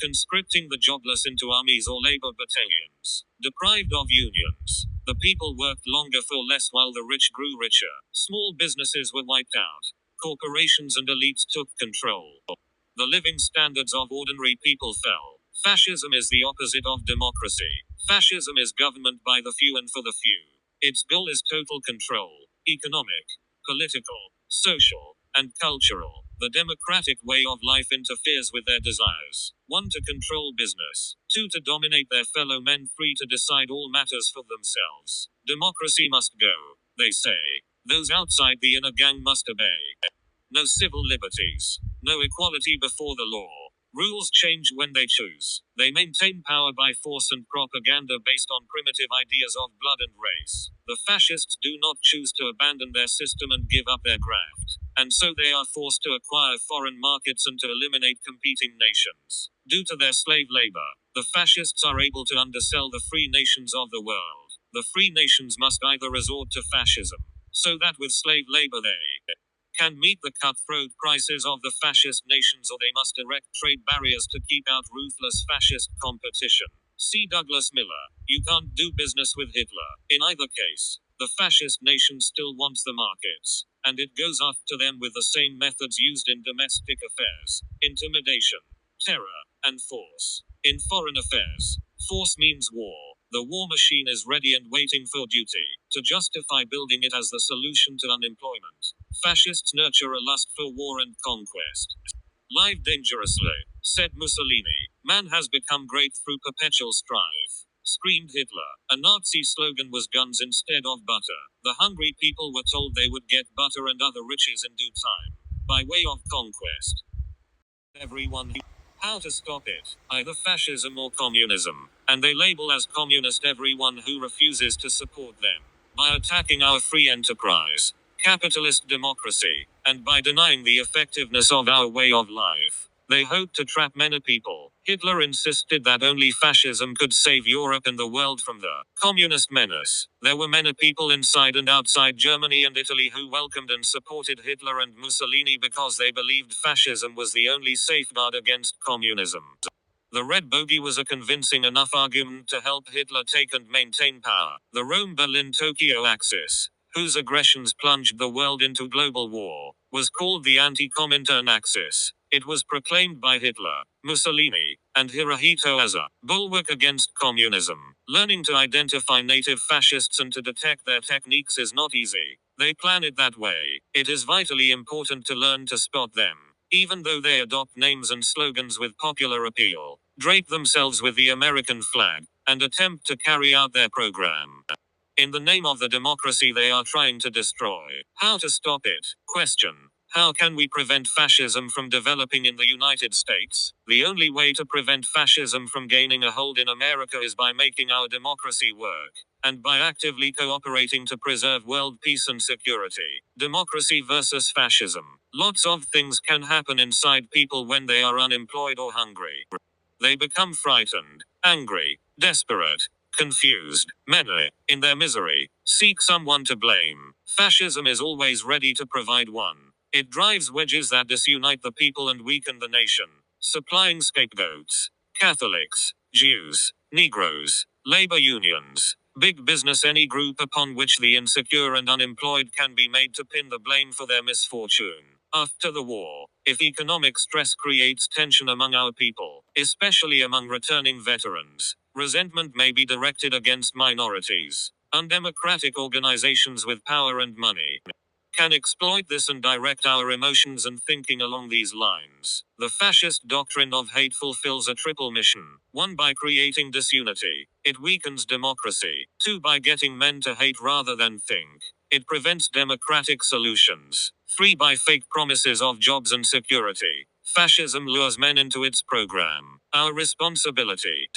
conscripting the jobless into armies or labor battalions. Deprived of unions, the people worked longer for less while the rich grew richer. Small businesses were wiped out. Corporations and elites took control. The living standards of ordinary people fell. Fascism is the opposite of democracy. Fascism is government by the few and for the few. Its goal is total control. Economic, political, social, and cultural. The democratic way of life interferes with their desires. 1. To control business. 2. To dominate their fellow men. 3. To decide all matters for themselves. Democracy must go, they say. Those outside the inner gang must obey. No civil liberties. No equality before the law. Rules change when they choose. They maintain power by force and propaganda based on primitive ideas of blood and race. The fascists do not choose to abandon their system and give up their graft. And so they are forced to acquire foreign markets and to eliminate competing nations. Due to their slave labor, the fascists are able to undersell the free nations of the world. The free nations must either resort to fascism, so that with slave labor they can meet the cutthroat prices of the fascist nations, or they must erect trade barriers to keep out ruthless fascist competition. See Douglas Miller. You can't do business with Hitler. In either case, the fascist nation still wants the markets, and it goes after them with the same methods used in domestic affairs: intimidation, terror, and force. In foreign affairs, force means war. The war machine is ready and waiting for duty, to justify building it as the solution to unemployment. Fascists nurture a lust for war and conquest. Live dangerously, said Mussolini. Man has become great through perpetual strife, screamed Hitler. A Nazi slogan was guns instead of butter. The hungry people were told they would get butter and other riches in due time, by way of conquest. Everyone. How to stop it? Either fascism or communism. And they label as communist everyone who refuses to support them. By attacking our free enterprise, capitalist democracy, and by denying the effectiveness of our way of life, they hope to trap many people. Hitler insisted that only fascism could save Europe and the world from the communist menace. There were many people inside and outside Germany and Italy who welcomed and supported Hitler and Mussolini because they believed fascism was the only safeguard against communism. The Red Bogey was a convincing enough argument to help Hitler take and maintain power. The Rome-Berlin-Tokyo axis, whose aggressions plunged the world into global war, was called the anti-Comintern axis. It was proclaimed by Hitler, Mussolini, and Hirohito as a bulwark against communism. Learning to identify native fascists and to detect their techniques is not easy. They plan it that way. It is vitally important to learn to spot them, even though they adopt names and slogans with popular appeal, drape themselves with the American flag, and attempt to carry out their program in the name of the democracy they are trying to destroy. How to stop it? Question. How can we prevent fascism from developing in the United States? The only way to prevent fascism from gaining a hold in America is by making our democracy work, and by actively cooperating to preserve world peace and security. Democracy versus fascism. Lots of things can happen inside people when they are unemployed or hungry. They become frightened, angry, desperate, confused. Many, in their misery, seek someone to blame. Fascism is always ready to provide one. It drives wedges that disunite the people and weaken the nation, supplying scapegoats. Catholics, Jews, Negroes, labor unions, big business, any group upon which the insecure and unemployed can be made to pin the blame for their misfortune. After the war, if economic stress creates tension among our people, especially among returning veterans, resentment may be directed against minorities. Undemocratic organizations with power and money can exploit this and direct our emotions and thinking along these lines. The fascist doctrine of hate fulfills a triple mission. 1. By creating disunity, it weakens democracy. 2. By getting men to hate rather than think, it prevents democratic solutions. 3. By fake promises of jobs and security, fascism lures men into its program. Our responsibility.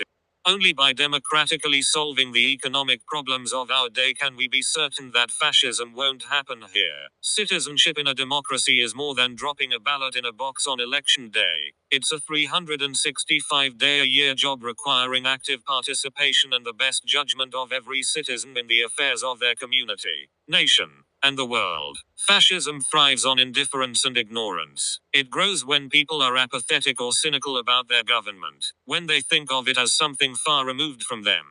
Only by democratically solving the economic problems of our day can we be certain that fascism won't happen here. Citizenship in a democracy is more than dropping a ballot in a box on election day. It's a 365-day-a-year job requiring active participation and the best judgment of every citizen in the affairs of their community, nation, and the world. Fascism thrives on indifference and ignorance. It grows when people are apathetic or cynical about their government, when they think of it as something far removed from them.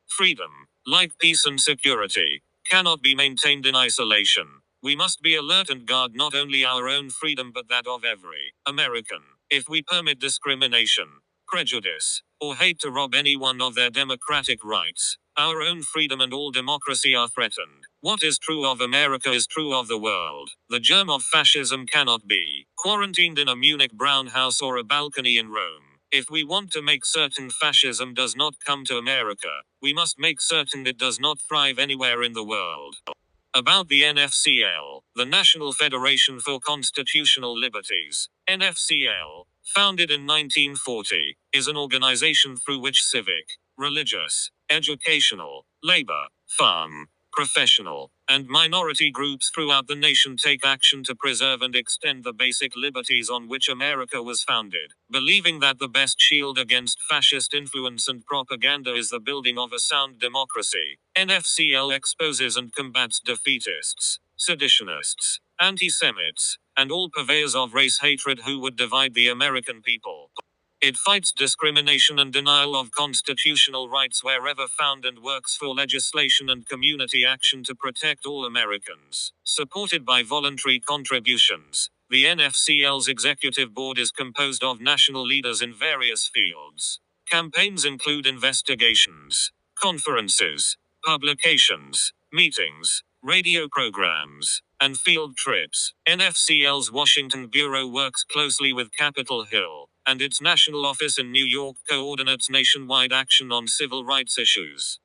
Freedom, like peace and security, cannot be maintained in isolation. We must be alert and guard not only our own freedom but that of every American. If we permit discrimination, prejudice, or hate to rob anyone of their democratic rights, our own freedom and all democracy are threatened. What is true of America is true of the world. The germ of fascism cannot be quarantined in a Munich brown house or a balcony in Rome. If we want to make certain fascism does not come to America, we must make certain it does not thrive anywhere in the world. About the NFCL, the National Federation for Constitutional Liberties, NFCL, founded in 1940, is an organization through which civic, religious, educational, labor, farm, professional, and minority groups throughout the nation take action to preserve and extend the basic liberties on which America was founded, believing that the best shield against fascist influence and propaganda is the building of a sound democracy. NFCL exposes and combats defeatists, seditionists, anti-Semites, and all purveyors of race hatred who would divide the American people. It fights discrimination and denial of constitutional rights wherever found and works for legislation and community action to protect all Americans. Supported by voluntary contributions, the NFCL's executive board is composed of national leaders in various fields. Campaigns include investigations, conferences, publications, meetings, radio programs, and field trips. NFCL's Washington Bureau works closely with Capitol Hill, and its national office in New York coordinates nationwide action on civil rights issues.